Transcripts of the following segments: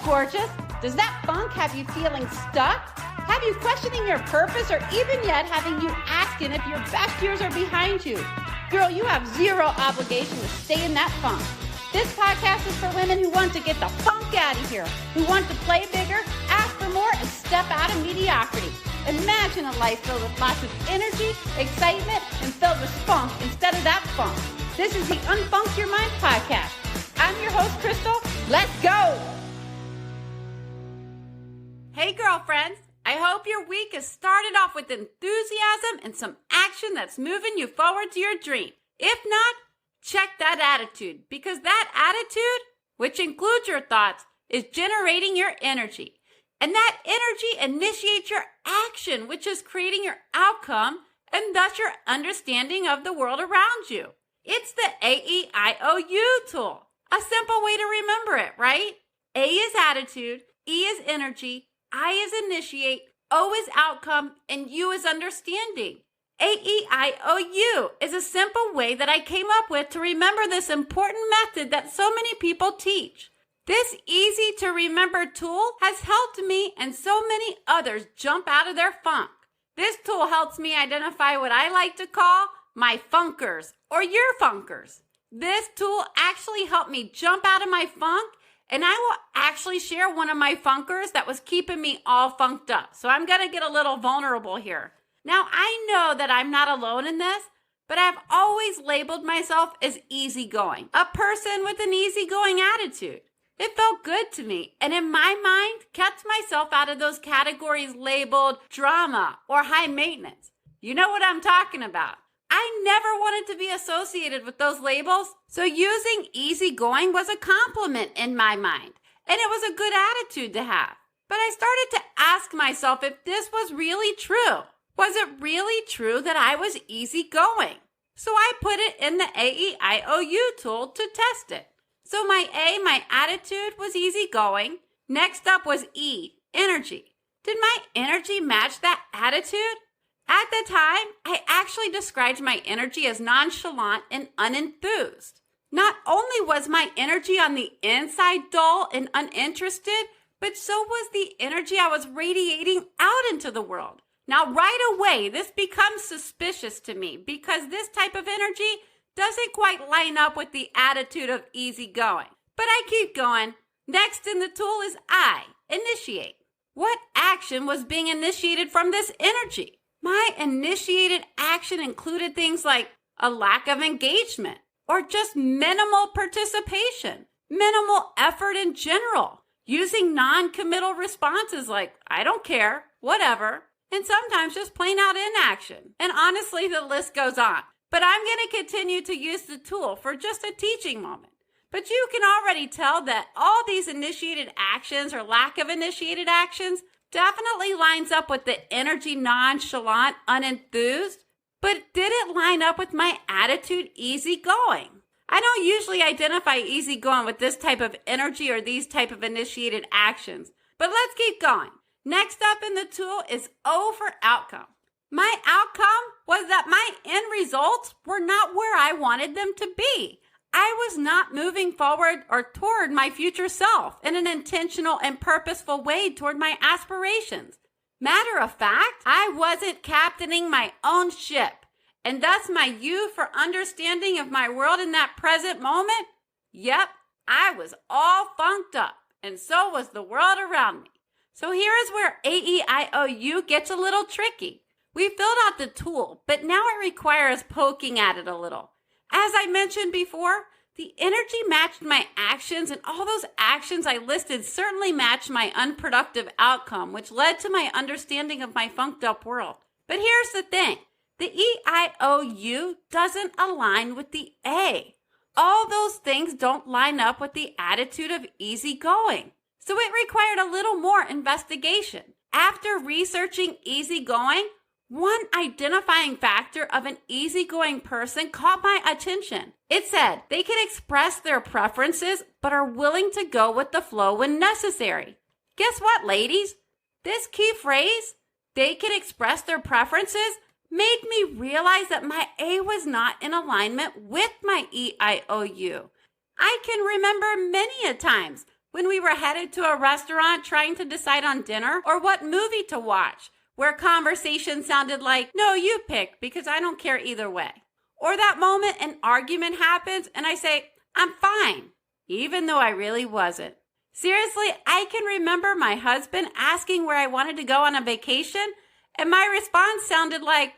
gorgeous? Does that funk have you feeling stuck? Have you questioning your purpose, or even yet having you asking if your best years are behind you? Girl, you have zero obligation to stay in that funk. This podcast is for women who want to get the funk out of here, who want to play bigger, ask for more, and step out of mediocrity. Imagine a life filled with lots of energy, excitement, and filled with spunk instead of that funk. This is the Unfunk Your Mind podcast. I'm your host, Crystal. Let's go! Hey, girlfriends. I hope your week has started off with enthusiasm and some action that's moving you forward to your dream. If not, check that attitude, because that attitude, which includes your thoughts, is generating your energy. And that energy initiates your action, which is creating your outcome and thus your understanding of the world around you. It's the AEIOU tool. A simple way to remember it, right? A is attitude, E is energy, I is initiate, O is outcome, and U is understanding. AEIOU is a simple way that I came up with to remember this important method that so many people teach. This easy to remember tool has helped me and so many others jump out of their funk. This tool helps me identify what I like to call my funkers or your funkers. This tool actually helped me jump out of my funk, and I will actually share one of my funkers that was keeping me all funked up. So I'm going to get a little vulnerable here. Now, I know that I'm not alone in this, but I've always labeled myself as easygoing, a person with an easygoing attitude. It felt good to me, and in my mind, kept myself out of those categories labeled drama or high maintenance. You know what I'm talking about. I never wanted to be associated with those labels, so using easygoing was a compliment in my mind, and it was a good attitude to have. But I started to ask myself if this was really true. Was it really true that I was easygoing? So I put it in the AEIOU tool to test it. So my A, my attitude, was easygoing. Next up was E, energy. Did my energy match that attitude? At the time, I actually described my energy as nonchalant and unenthused. Not only was my energy on the inside dull and uninterested, but so was the energy I was radiating out into the world. Now, right away, this becomes suspicious to me because this type of energy doesn't quite line up with the attitude of easygoing. But I keep going. Next in the tool is I, initiate. What action was being initiated from this energy? My initiated action included things like a lack of engagement or just minimal participation, minimal effort in general, using non-committal responses like, I don't care, whatever, and sometimes just plain out inaction. And honestly, the list goes on. But I'm going to continue to use the tool for just a teaching moment. But you can already tell that all these initiated actions or lack of initiated actions definitely lines up with the energy nonchalant, unenthused, but did it line up with my attitude easygoing? I don't usually identify easygoing with this type of energy or these type of initiated actions, but let's keep going. Next up in the tool is O for outcome. My outcome was that my end results were not where I wanted them to be. I was not moving forward or toward my future self in an intentional and purposeful way toward my aspirations. Matter of fact, I wasn't captaining my own ship, and thus my U for understanding of my world in that present moment. Yep, I was all funked up, and so was the world around me. So here is where AEIOU gets a little tricky. We filled out the tool, but now it requires poking at it a little. As I mentioned before, the energy matched my actions, and all those actions I listed certainly matched my unproductive outcome, which led to my understanding of my funked up world. But here's the thing. The EIOU doesn't align with the A. All those things don't line up with the attitude of easygoing. So it required a little more investigation. After researching easygoing, one identifying factor of an easygoing person caught my attention. It said they can express their preferences but are willing to go with the flow when necessary. Guess what, ladies? This key phrase, they can express their preferences, made me realize that my A was not in alignment with my EIOU. I can remember many a times when we were headed to a restaurant trying to decide on dinner or what movie to watch, where conversation sounded like, no, you pick because I don't care either way. Or that moment an argument happens and I say, I'm fine, even though I really wasn't. Seriously, I can remember my husband asking where I wanted to go on a vacation, and my response sounded like,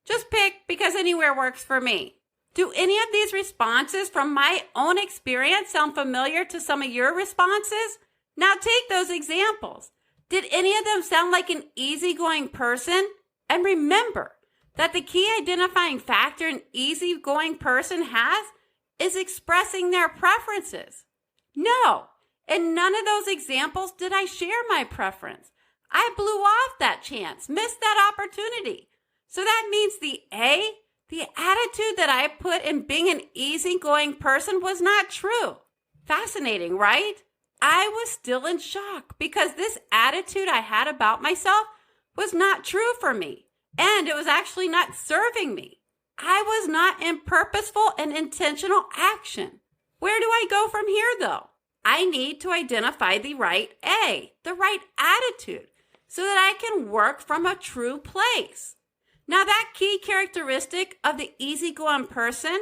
just pick because anywhere works for me. Do any of these responses from my own experience sound familiar to some of your responses? Now take those examples. Did any of them sound like an easygoing person? And remember that the key identifying factor an easygoing person has is expressing their preferences. No, in none of those examples did I share my preference. I blew off that chance, missed that opportunity. So that means the attitude that I put in being an easygoing person was not true. Fascinating, right? I was still in shock because this attitude I had about myself was not true for me, and it was actually not serving me. I was not in purposeful and intentional action. Where do I go from here, though? I need to identify the right attitude, so that I can work from a true place. Now, that key characteristic of the easygoing person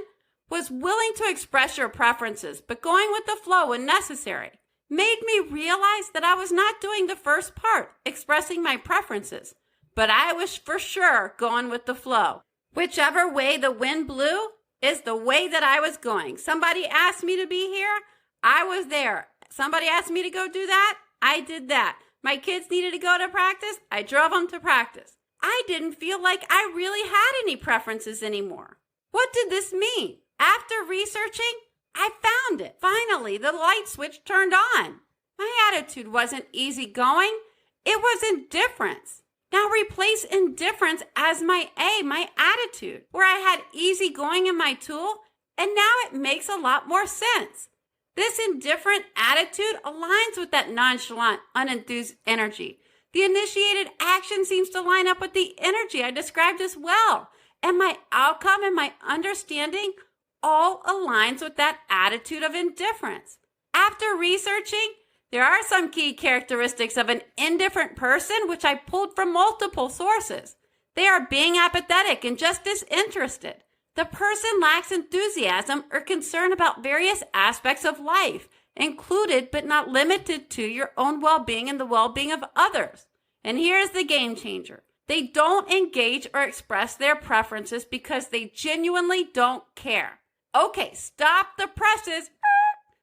was willing to express your preferences, but going with the flow when necessary, made me realize that I was not doing the first part, expressing my preferences, but I was for sure going with the flow. Whichever way the wind blew is the way that I was going. Somebody asked me to be here, I was there. Somebody asked me to go do that, I did that. My kids needed to go to practice, I drove them to practice. I didn't feel like I really had any preferences anymore. What did this mean? After researching, I found it. Finally, the light switch turned on. My attitude wasn't easygoing. It was indifference. Now replace indifference as my attitude, where I had easygoing in my tool, and now it makes a lot more sense. This indifferent attitude aligns with that nonchalant, unenthused energy. The initiated action seems to line up with the energy I described as well. And my outcome and my understanding all aligns with that attitude of indifference. After researching, there are some key characteristics of an indifferent person which I pulled from multiple sources. They are being apathetic and just disinterested. The person lacks enthusiasm or concern about various aspects of life, included but not limited to your own well-being and the well-being of others. And here's the game changer. They don't engage or express their preferences because they genuinely don't care. Okay, stop the presses.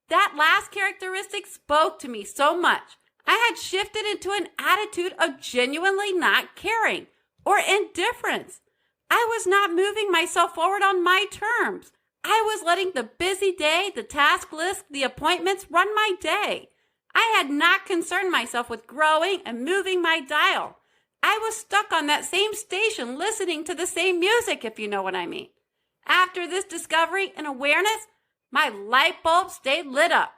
That last characteristic spoke to me so much. I had shifted into an attitude of genuinely not caring or indifference. I was not moving myself forward on my terms. I was letting the busy day, the task list, the appointments run my day. I had not concerned myself with growing and moving my dial. I was stuck on that same station listening to the same music, if you know what I mean. After this discovery and awareness, my light bulb stayed lit up.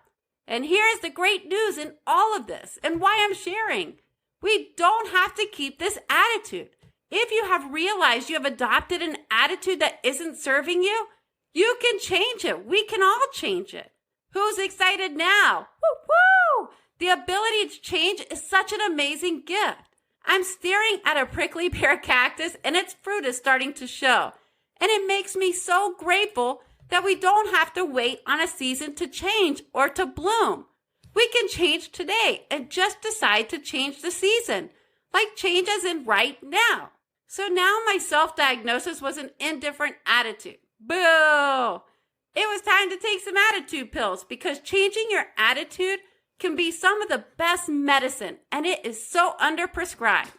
And here's the great news in all of this and why I'm sharing. We don't have to keep this attitude. If you have realized you have adopted an attitude that isn't serving you, you can change it. We can all change it. Who's excited now? Woo-woo! The ability to change is such an amazing gift. I'm staring at a prickly pear cactus and its fruit is starting to show. And it makes me so grateful that we don't have to wait on a season to change or to bloom. We can change today and just decide to change the season, like change as in right now. So now my self-diagnosis was an indifferent attitude. Boo! It was time to take some attitude pills because changing your attitude can be some of the best medicine, and it is so underprescribed.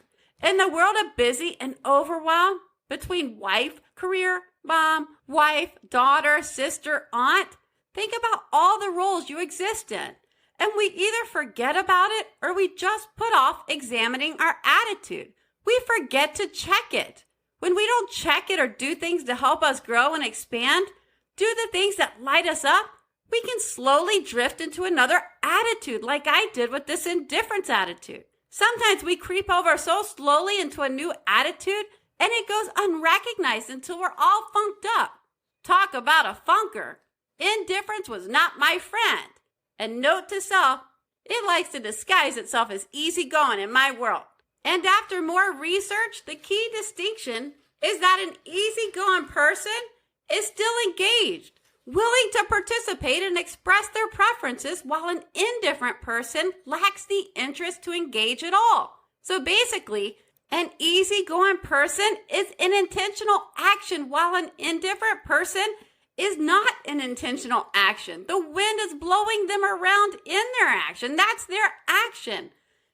In the world of busy and overwhelmed, between wife, career, mom, wife, daughter, sister, aunt, think about all the roles you exist in. And we either forget about it or we just put off examining our attitude. We forget to check it. When we don't check it or do things to help us grow and expand, do the things that light us up, we can slowly drift into another attitude like I did with this indifference attitude. Sometimes we creep over so slowly into a new attitude and it goes unrecognized until we're all funked up. Talk about a funker. Indifference was not my friend. And note to self, It likes to disguise itself as easygoing in my world. And after more research, the key distinction is that an easygoing person is still engaged, willing to participate and express their preferences, while an indifferent person lacks the interest to engage at all. So basically, an easygoing person is an intentional action, while an indifferent person is not an intentional action. The wind is blowing them around in their action. That's their action.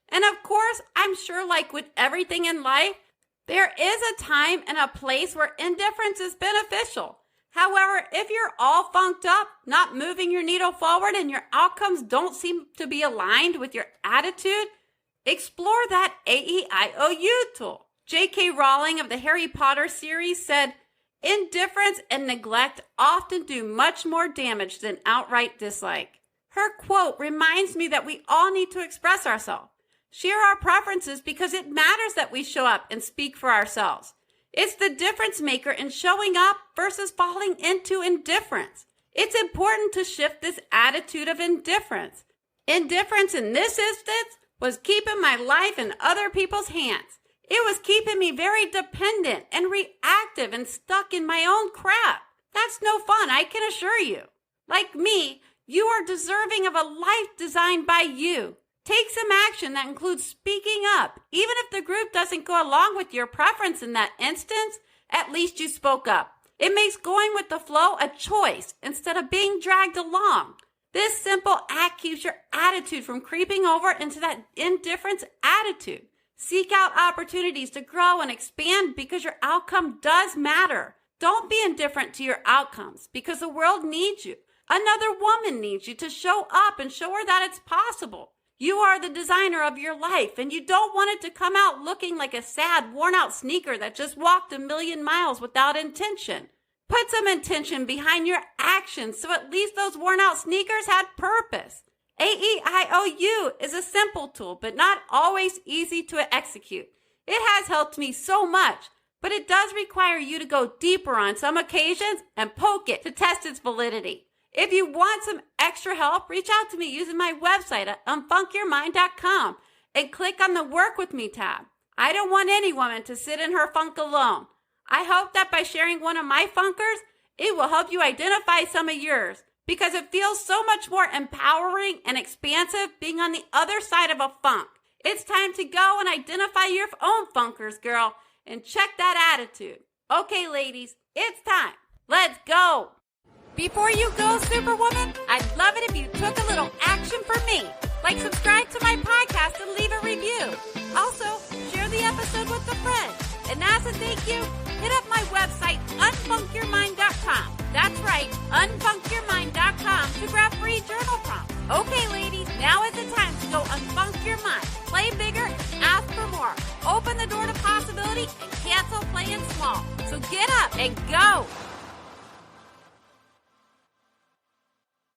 And of course, I'm sure, like with everything in life, there is a time and a place where indifference is beneficial. However, if you're all funked up, not moving your needle forward, and your outcomes don't seem to be aligned with your attitude, explore that AEIOU tool. J.K. Rowling of the Harry Potter series said, "Indifference and neglect often do much more damage than outright dislike." Her quote reminds me that we all need to express ourselves, share our preferences, because it matters that we show up and speak for ourselves. It's the difference maker in showing up versus falling into indifference. It's important to shift this attitude of indifference. Indifference in this instance was keeping my life in other people's hands. It was keeping me very dependent and reactive and stuck in my own crap. That's no fun, I can assure you. Like me, you are deserving of a life designed by you. Take some action that includes speaking up. Even if the group doesn't go along with your preference in that instance, at least you spoke up. It makes going with the flow a choice instead of being dragged along. This simple act keeps your attitude from creeping over into that indifference attitude. Seek out opportunities to grow and expand, because your outcome does matter. Don't be indifferent to your outcomes, because the world needs you. Another woman needs you to show up and show her that it's possible. You are the designer of your life, and you don't want it to come out looking like a sad, worn-out sneaker that just walked 1,000,000 miles without intention. Put some intention behind your actions, so at least those worn-out sneakers had purpose. AEIOU is a simple tool, but not always easy to execute. It has helped me so much, but it does require you to go deeper on some occasions and poke it to test its validity. If you want some extra help, reach out to me using my website at unfunkyourmind.com and click on the Work With Me tab. I don't want any woman to sit in her funk alone. I hope that by sharing one of my funkers, it will help you identify some of yours, because it feels so much more empowering and expansive being on the other side of a funk. It's time to go and identify your own funkers, girl, and check that attitude. Okay, ladies, it's time. Let's go. Before you go, Superwoman, I'd love it if you took a little action for me. Like, subscribe to my podcast and leave a review. Also, share the episode with a friend. And as a thank you, hit up my website, unfunkyourmind.com. That's right, unfunkyourmind.com, to grab free journal prompts. Okay, ladies, now is the time to go unfunk your mind. Play bigger and ask for more. Open the door to possibility and cancel playing small. So get up and go.